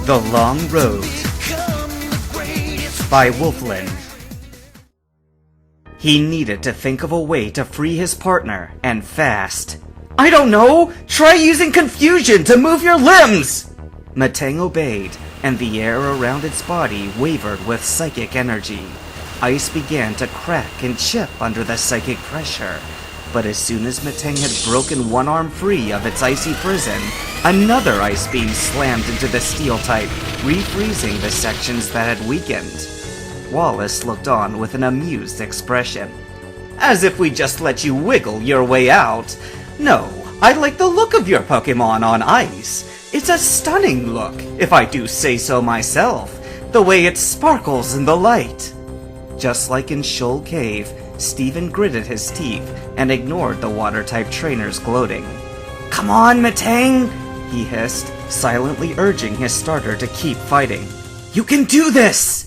The Long Road by Wolfland. He needed to think of a way to free his partner, and fast. "I don't know! Try using confusion to move your limbs!" Metang obeyed, and the air around its body wavered with psychic energy. Ice began to crack and chip under the psychic pressure. But as soon as Metang had broken one arm free of its icy prison, another ice beam slammed into the steel type, refreezing the sections that had weakened. Wallace looked on with an amused expression. "As if we just let you wiggle your way out. No, I like the look of your Pokémon on ice. It's a stunning look, if I do say so myself, the way it sparkles in the light." Just like in Shoal Cave, Steven gritted his teeth and ignored the water-type trainer's gloating. "Come on, Metang!" he hissed, silently urging his starter to keep fighting. "You can do this!"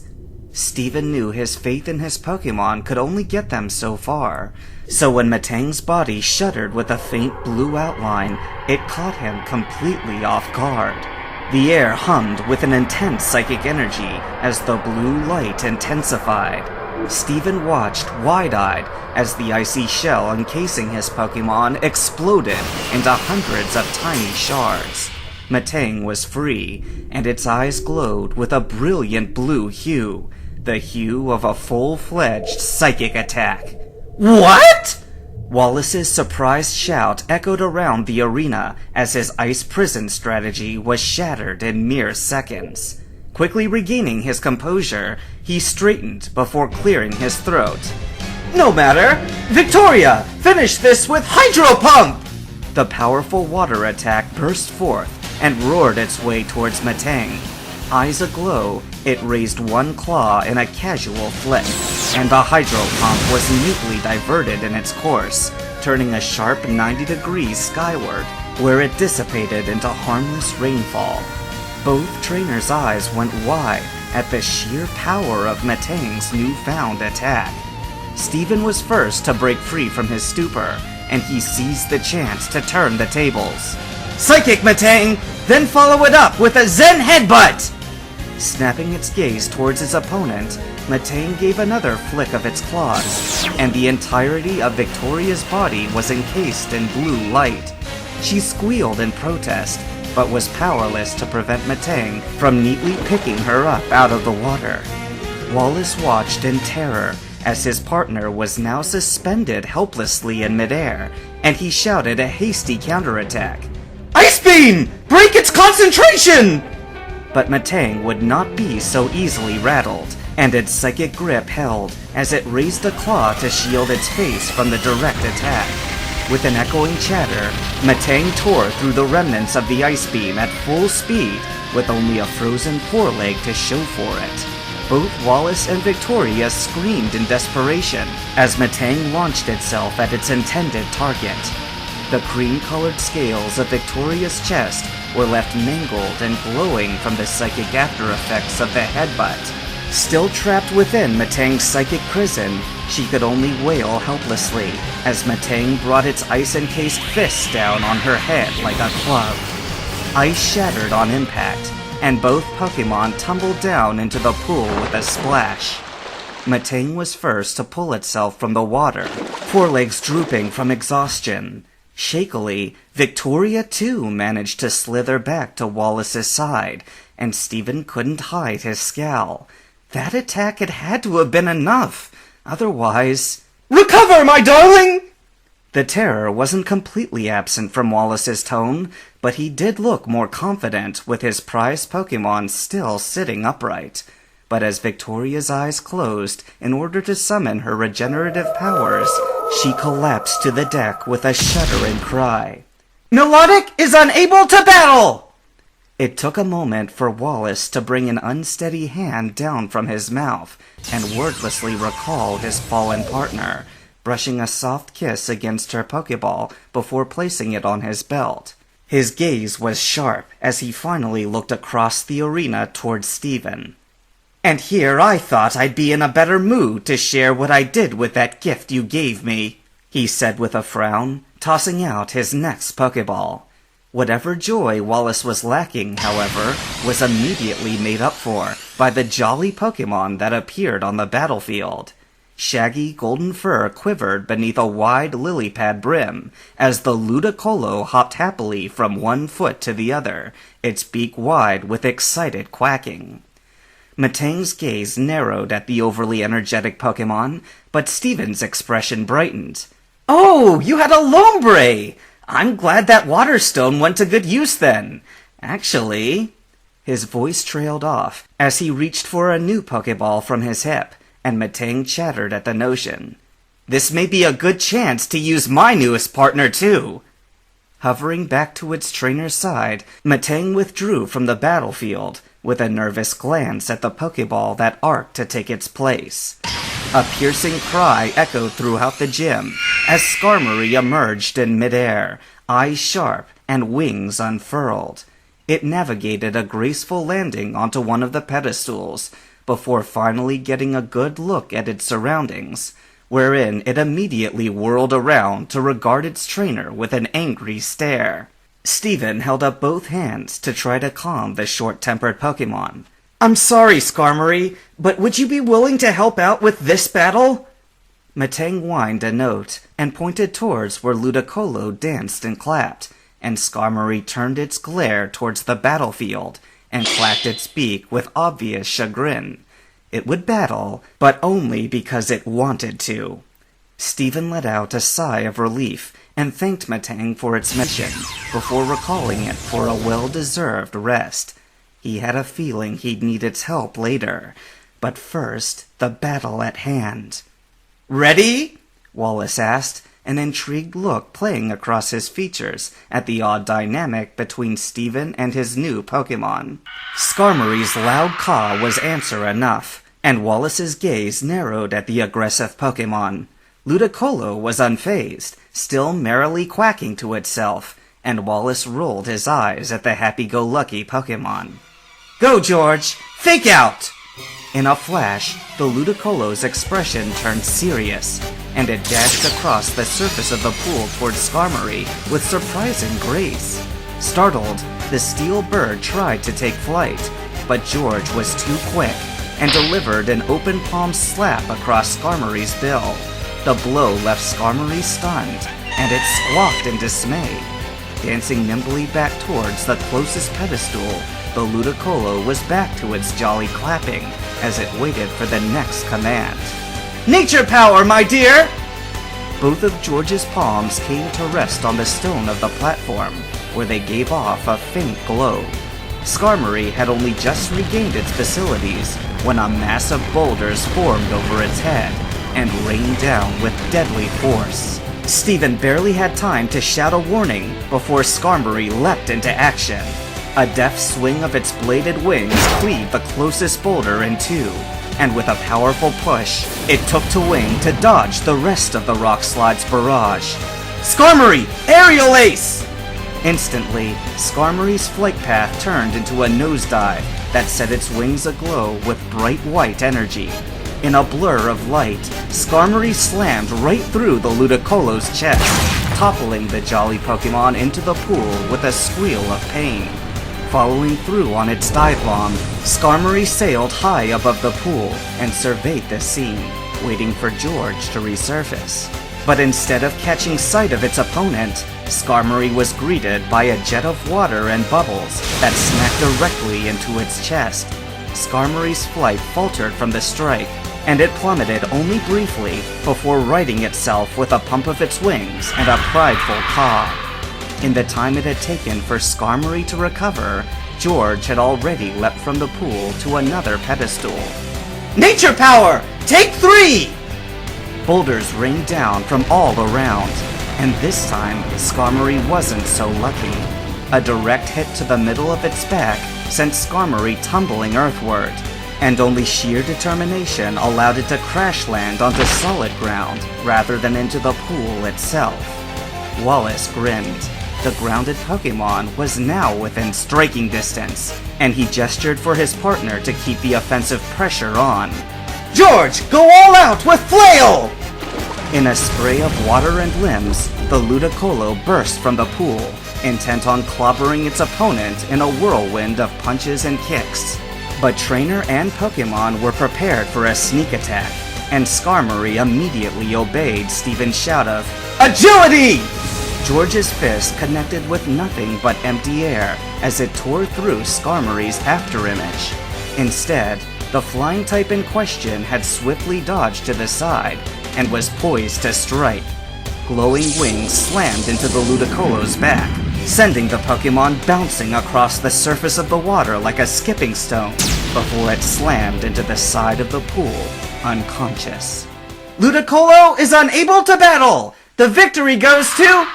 Steven knew his faith in his Pokémon could only get them so far, so when Metang's body shuddered with a faint blue outline, it caught him completely off guard. The air hummed with an intense psychic energy as the blue light intensified. Steven watched wide-eyed as the icy shell encasing his Pokémon exploded into hundreds of tiny shards. Metang was free, and its eyes glowed with a brilliant blue hue, the hue of a full-fledged psychic attack. "What?" Wallace's surprised shout echoed around the arena as his ice prison strategy was shattered in mere seconds. Quickly regaining his composure, he straightened before clearing his throat. "No matter! Victoria! Finish this with Hydro Pump!" The powerful water attack burst forth and roared its way towards Metang. Eyes aglow, it raised one claw in a casual flick, and the Hydro Pump was neatly diverted in its course, turning a sharp 90 degrees skyward, where it dissipated into harmless rainfall. Both trainers' eyes went wide at the sheer power of Metang's newfound attack. Steven was first to break free from his stupor, and he seized the chance to turn the tables. "Psychic Metang! Then follow it up with a Zen Headbutt!" Snapping its gaze towards his opponent, Metang gave another flick of its claws, and the entirety of Victoria's body was encased in blue light. She squealed in protest, but was powerless to prevent Metang from neatly picking her up out of the water. Wallace watched in terror as his partner was now suspended helplessly in midair, and he shouted a hasty counterattack. "Ice Beam! Break its concentration!" But Metang would not be so easily rattled, and its psychic grip held as it raised a claw to shield its face from the direct attack. With an echoing chatter, Metang tore through the remnants of the ice beam at full speed, with only a frozen foreleg to show for it. Both Wallace and Victoria screamed in desperation as Metang launched itself at its intended target. The cream-colored scales of Victoria's chest were left mangled and glowing from the psychic after-effects of the headbutt. Still trapped within Metang's psychic prison, she could only wail helplessly as Metang brought its ice-encased fists down on her head like a club. Ice shattered on impact, and both Pokémon tumbled down into the pool with a splash. Metang was first to pull itself from the water, forelegs drooping from exhaustion. Shakily, Victoria too managed to slither back to Wallace's side, and Steven couldn't hide his scowl. That attack had to have been enough. Otherwise... "Recover, my darling!" The terror wasn't completely absent from Wallace's tone, but he did look more confident with his prized Pokémon still sitting upright. But as Victoria's eyes closed in order to summon her regenerative powers, she collapsed to the deck with a shuddering cry. "Milotic is unable to battle!" It took a moment for Wallace to bring an unsteady hand down from his mouth and wordlessly recall his fallen partner, brushing a soft kiss against her Pokeball before placing it on his belt. His gaze was sharp as he finally looked across the arena towards Steven. "And here I thought I'd be in a better mood to share what I did with that gift you gave me," he said with a frown, tossing out his next Pokeball. Whatever joy Wallace was lacking, however, was immediately made up for by the jolly Pokémon that appeared on the battlefield. Shaggy golden fur quivered beneath a wide lily pad brim as the Ludicolo hopped happily from one foot to the other, its beak wide with excited quacking. Metang's gaze narrowed at the overly energetic Pokémon, but Steven's expression brightened. "Oh, you had a Lombre! I'm glad that water stone went to good use then. Actually..." His voice trailed off as he reached for a new Pokeball from his hip, and Metang chattered at the notion. "This may be a good chance to use my newest partner too." Hovering back to its trainer's side, Metang withdrew from the battlefield with a nervous glance at the Pokeball that arced to take its place. A piercing cry echoed throughout the gym as Skarmory emerged in midair, eyes sharp and wings unfurled. It navigated a graceful landing onto one of the pedestals before finally getting a good look at its surroundings, wherein it immediately whirled around to regard its trainer with an angry stare. Steven held up both hands to try to calm the short-tempered Pokémon. "I'm sorry, Skarmory, but would you be willing to help out with this battle?" Metang whined a note and pointed towards where Ludicolo danced and clapped, and Skarmory turned its glare towards the battlefield and clacked its beak with obvious chagrin. It would battle, but only because it wanted to. Steven let out a sigh of relief and thanked Metang for its mission before recalling it for a well-deserved rest. He had a feeling he'd need its help later, but first, the battle at hand. "Ready?" Wallace asked, an intrigued look playing across his features at the odd dynamic between Steven and his new Pokémon. Skarmory's loud caw was answer enough, and Wallace's gaze narrowed at the aggressive Pokémon. Ludicolo was unfazed, still merrily quacking to itself, and Wallace rolled his eyes at the happy-go-lucky Pokémon. "Go, George! Fake out!" In a flash, the Ludicolo's expression turned serious, and it dashed across the surface of the pool towards Skarmory with surprising grace. Startled, the steel bird tried to take flight, but George was too quick and delivered an open palm slap across Skarmory's bill. The blow left Skarmory stunned, and it squawked in dismay. Dancing nimbly back towards the closest pedestal, the Ludicolo was back to its jolly clapping as it waited for the next command. "Nature power, my dear!" Both of George's palms came to rest on the stone of the platform, where they gave off a faint glow. Skarmory had only just regained its facilities when a mass of boulders formed over its head and rained down with deadly force. Steven barely had time to shout a warning before Skarmory leapt into action. A deft swing of its bladed wings cleaved the closest boulder in two, and with a powerful push, it took to wing to dodge the rest of the rock slide's barrage. "Skarmory, aerial ace!" Instantly, Skarmory's flight path turned into a nosedive that set its wings aglow with bright white energy. In a blur of light, Skarmory slammed right through the Ludicolo's chest, toppling the jolly Pokémon into the pool with a squeal of pain. Following through on its dive bomb, Skarmory sailed high above the pool and surveyed the scene, waiting for George to resurface. But instead of catching sight of its opponent, Skarmory was greeted by a jet of water and bubbles that smacked directly into its chest. Skarmory's flight faltered from the strike, and it plummeted only briefly before righting itself with a pump of its wings and a prideful caw. In the time it had taken for Skarmory to recover, George had already leapt from the pool to another pedestal. "Nature power! Take 3!" Boulders rained down from all around, and this time Skarmory wasn't so lucky. A direct hit to the middle of its back sent Skarmory tumbling earthward, and only sheer determination allowed it to crash land onto solid ground rather than into the pool itself. Wallace grinned. The grounded Pokémon was now within striking distance, and he gestured for his partner to keep the offensive pressure on. "George, go all out with Flail!" In a spray of water and limbs, the Ludicolo burst from the pool, intent on clobbering its opponent in a whirlwind of punches and kicks. But Trainer and Pokemon were prepared for a sneak attack, and Skarmory immediately obeyed Steven's shout of "Agility!" George's fist connected with nothing but empty air as it tore through Skarmory's afterimage. Instead, the flying type in question had swiftly dodged to the side and was poised to strike. Glowing wings slammed into the Ludicolo's back, sending the Pokemon bouncing across the surface of the water like a skipping stone before it slammed into the side of the pool, unconscious. "Ludicolo is unable to battle! The victory goes to..."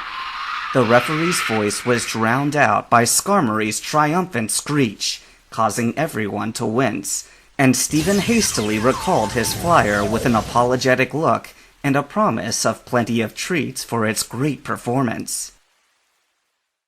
The referee's voice was drowned out by Skarmory's triumphant screech, causing everyone to wince, and Steven hastily recalled his flyer with an apologetic look and a promise of plenty of treats for its great performance.